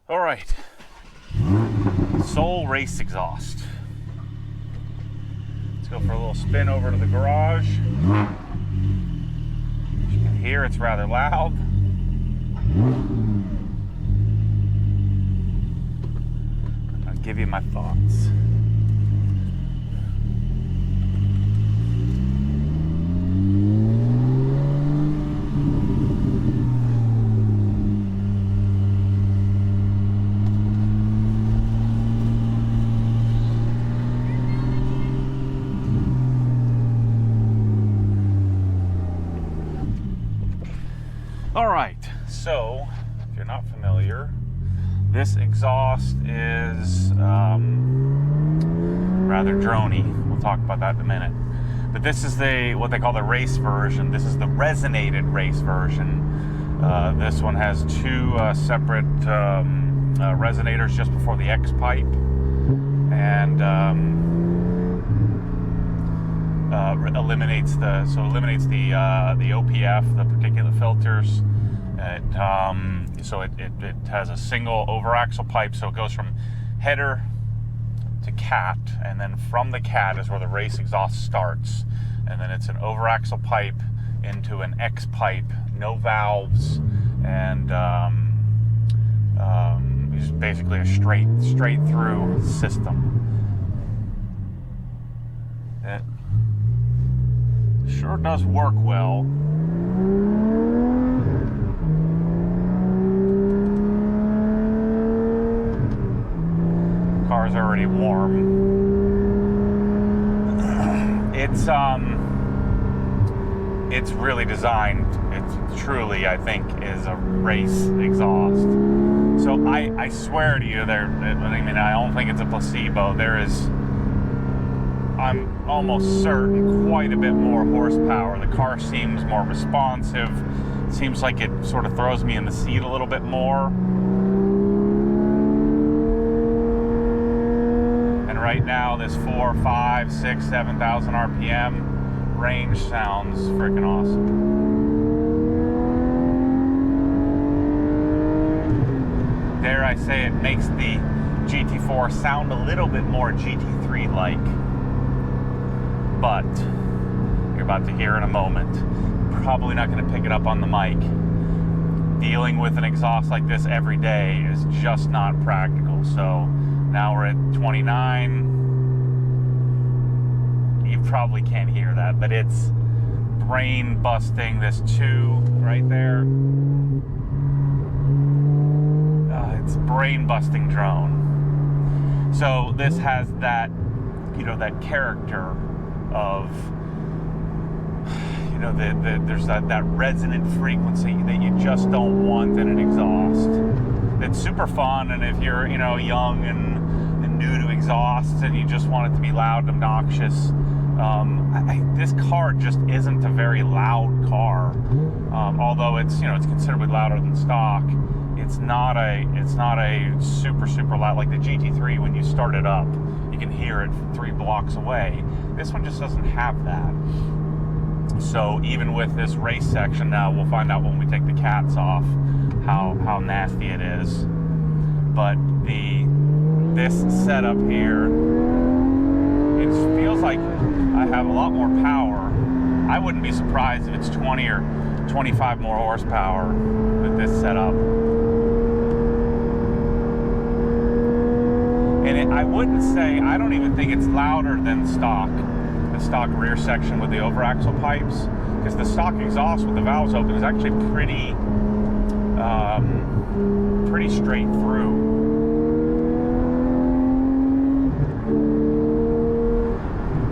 All right, Soul race exhaust. Let's go for a little spin over to the garage. As you can hear, it's rather loud. I'll give you my thoughts. All right, so if you're not familiar, this exhaust is rather droney. We'll talk about that in a minute. But this is what they call the race version. This is the resonated race version. This one has two separate resonators just before the X pipe, and eliminates the OPF, the particulate filters. So it has a single overaxle pipe, so it goes from header to cat, and then from the cat is where the race exhaust starts, and then it's an overaxle pipe into an X pipe, no valves, and it's basically a straight through system. It sure does work well. The car's already warm. It's really designed. It's truly, I think, is a race exhaust. So I swear to you, I don't think it's a placebo. There is, I'm almost certain, quite a bit more horsepower. The car seems more responsive. Seems like it sort of throws me in the seat a little bit more. And right now, this 4, 5, 6, 7,000 RPM range sounds freaking awesome. Dare I say, it makes the GT4 sound a little bit more GT3-like. But you're about to hear in a moment. Probably not going to pick it up on the mic. Dealing with an exhaust like this every day is just not practical. So now we're at 29. You probably can't hear that, but it's brain busting. This 2 right there. It's brain busting drone. So this has that, that character of, there's that resonant frequency that you just don't want in an exhaust. It's super fun, and if you're, young and new to exhausts and you just want it to be loud and obnoxious, this car just isn't a very loud car. Although it's considerably louder than stock. It's not a super loud, like the GT3. When you start it up, you can hear it 3 blocks away. This one just doesn't have that. So even with this race section, now we'll find out when we take the cats off how nasty it is. But this setup here, it feels like I have a lot more power. I wouldn't be surprised if it's 20 or 25 more horsepower with this setup. And I wouldn't say, I don't even think it's louder than stock. The stock rear section with the overaxle pipes, because the stock exhaust with the valves open is actually pretty straight through.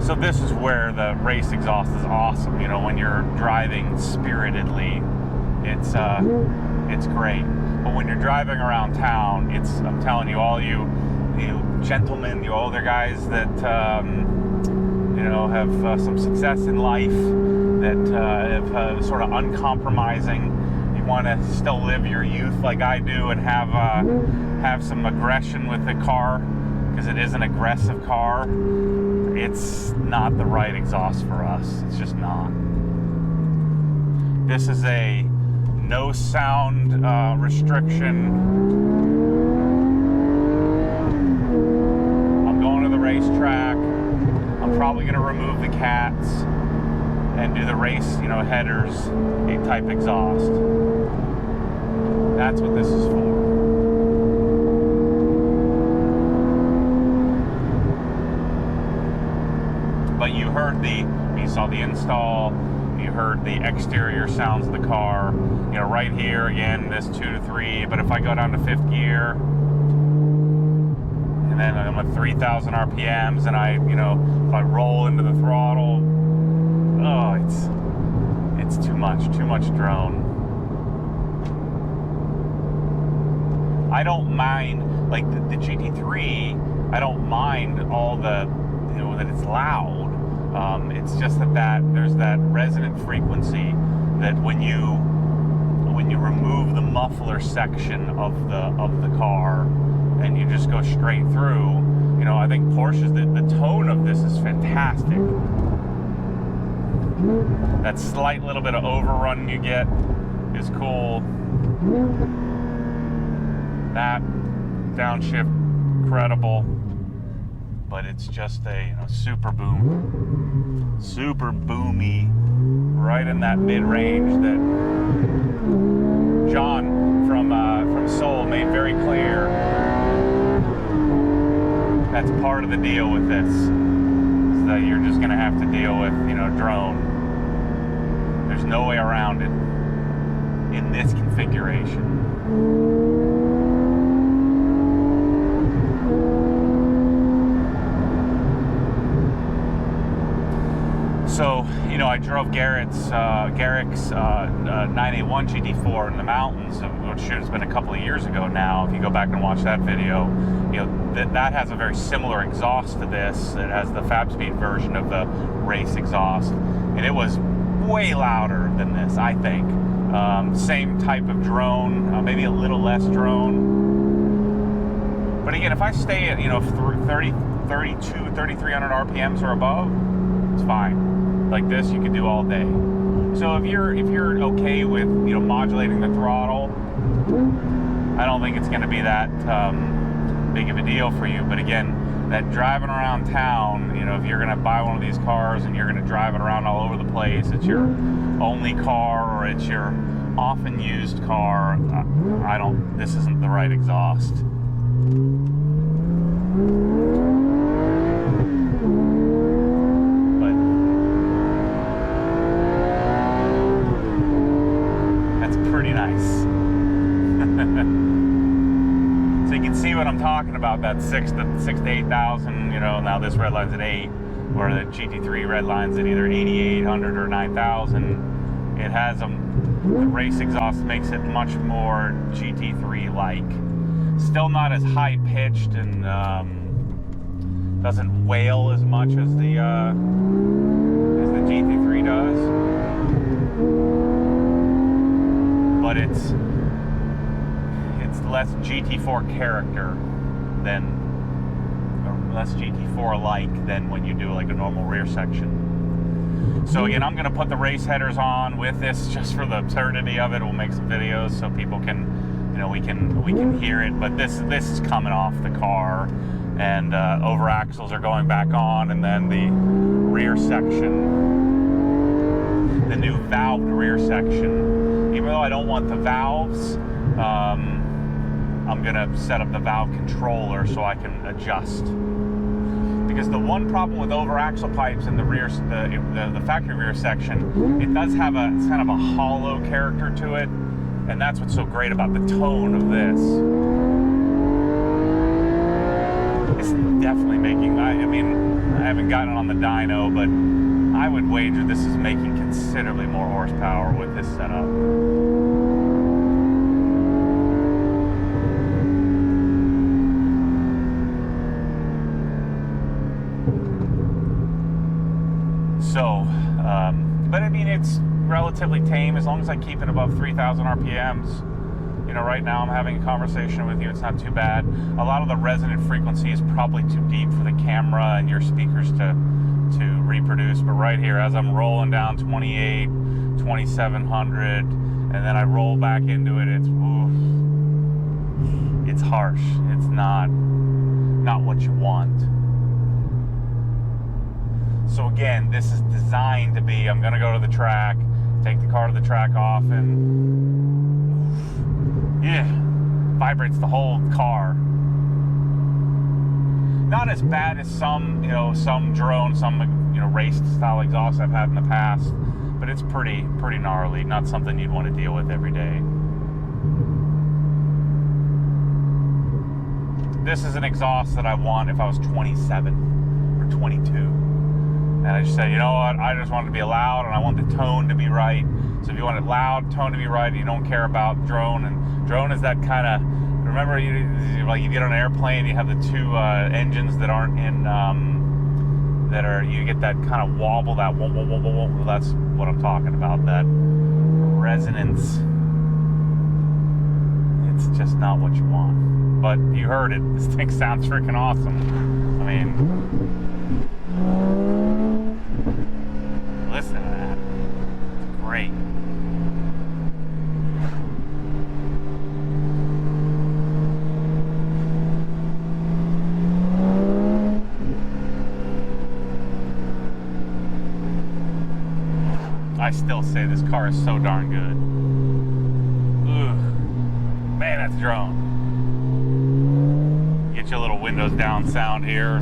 So this is where the race exhaust is awesome. When you're driving spiritedly, it's great. But when you're driving around town, I'm telling you, all you gentlemen, you older guys that have some success in life, that have sort of uncompromising. You want to still live your youth like I do, and have some aggression with the car, because it is an aggressive car. It's not the right exhaust for us. It's just not. This is a no sound restriction racetrack. I'm probably going to remove the cats and do the race, you know, headers type exhaust. That's what this is for. But you saw the install, you heard the exterior sounds of the car. You know, right here, again, this 2 to 3, but if I go down to 5th gear, and then I'm at 3,000 RPMs, and if I roll into the throttle, oh, it's too much drone. I don't mind, like the GT3, I don't mind all the, that it's loud. It's just that there's that resonant frequency that when you remove the muffler section of the car and you just go straight through, I think Porsche's the tone of this is fantastic. That slight little bit of overrun you get is cool. That downshift, incredible. But it's just a super boomy, right in that mid-range that John from Seoul made very clear. That's part of the deal with this, is that you're just going to have to deal with drone. There's no way around it in this configuration. So, I drove Garrick's 981 GT4 in the mountains, which it's been a couple of years ago now. If you go back and watch that video, that has a very similar exhaust to this. It has the FabSpeed version of the race exhaust, and it was way louder than this, I think. Same type of drone, maybe a little less drone. But again, if I stay at 32, 3,300 RPMs or above, it's fine. Like this, you can do all day. So if you're okay with modulating the throttle, I don't think it's going to be that big of a deal for you. But again, that driving around town, if you're going to buy one of these cars and you're going to drive it around all over the place, it's your only car or it's your often used car, this isn't the right exhaust. Nice. So you can see what I'm talking about, that 6,000 to 8,000, now this red line's at 8, where the GT3 red line's at either 8,800 or 9,000. It has the race exhaust makes it much more GT3-like. Still not as high-pitched and doesn't wail as much as the GT3 does. But it's less GT4 character or less GT4-like than when you do like a normal rear section. So again, I'm going to put the race headers on with this just for the absurdity of it. We'll make some videos so people can, we can hear it. But this is coming off the car, and over axles are going back on, and then the rear section, the new valved rear section. Even though I don't want the valves, I'm going to set up the valve controller so I can adjust. Because the one problem with over axle pipes in the rear, the factory rear section, it does have it's kind of a hollow character to it, and that's what's so great about the tone of this. It's definitely making, I haven't gotten it on the dyno, but I would wager this is making considerably more horsepower with this setup. So, but it's relatively tame as long as I keep it above 3,000 RPMs. Right now I'm having a conversation with you, it's not too bad. A lot of the resonant frequency is probably too deep for the camera and your speakers to reproduce, but right here, as I'm rolling down 28, 2,700, and then I roll back into it, it's harsh. It's not what you want. So again, this is designed to be, I'm gonna go to the track, take the car to the track off, and yeah, vibrates the whole car. Not as bad as some, some drone, some, race style exhaust I've had in the past, but it's pretty gnarly. Not something you'd want to deal with every day. This is an exhaust that I want if I was 27 or 22. And I just said, you know what, I just want it to be loud and I want the tone to be right. So if you want it loud, tone to be right, and you don't care about drone, and drone is that kind of, remember, you get on an airplane, you have the two engines that aren't in, you get that kind of wobble, that wobble, that's what I'm talking about, that resonance. It's just not what you want. But you heard it, this thing sounds freaking awesome. I mean, listen to that, it's great. I still say this car is so darn good. Ugh. Man, that's drone. Get your little windows down sound here.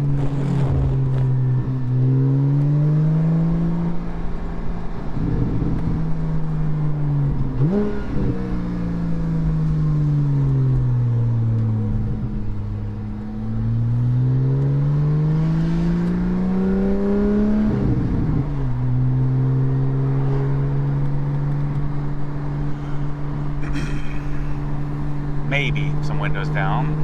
Maybe some windows down.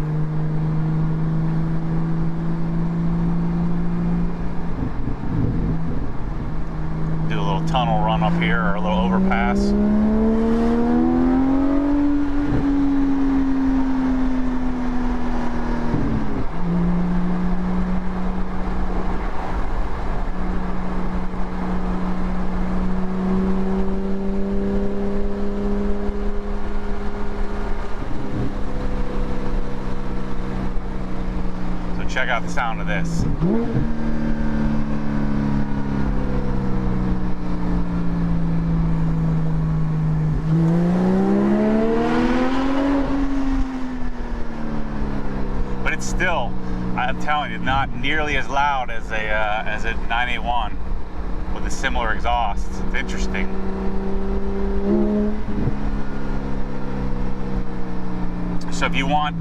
Do a little tunnel run up here, or a little overpass. Check out the sound of this. But it's still, I'm telling you, not nearly as loud as a 981 with a similar exhaust. It's interesting. So if you want,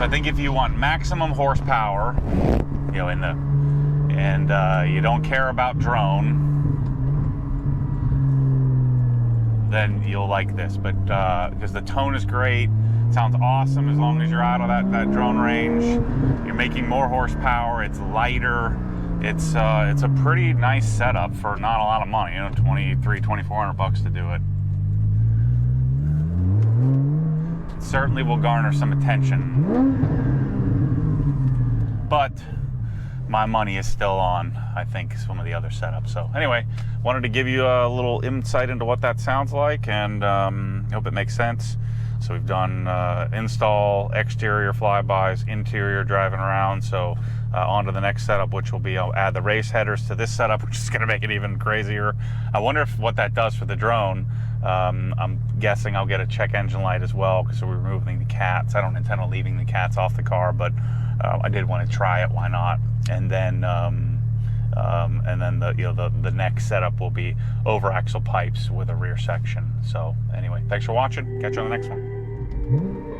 I think if you want maximum horsepower, and you don't care about drone, then you'll like this. But because the tone is great, it sounds awesome as long as you're out of that drone range. You're making more horsepower. It's lighter. It's a pretty nice setup for not a lot of money. $2,400 to do it. Certainly will garner some attention, but my money is still on, I think, some of the other setups. So anyway, wanted to give you a little insight into what that sounds like, and hope it makes sense. So we've done install, exterior flybys, interior driving around. So on to the next setup, which will be, I'll add the race headers to this setup, which is going to make it even crazier. I wonder what that does for the drone. I'm guessing I'll get a check engine light as well, because we're removing the cats. I don't intend on leaving the cats off the car, but I did want to try it. Why not? And then the next setup will be over axle pipes with a rear section. So anyway, thanks for watching. Catch you on the next one.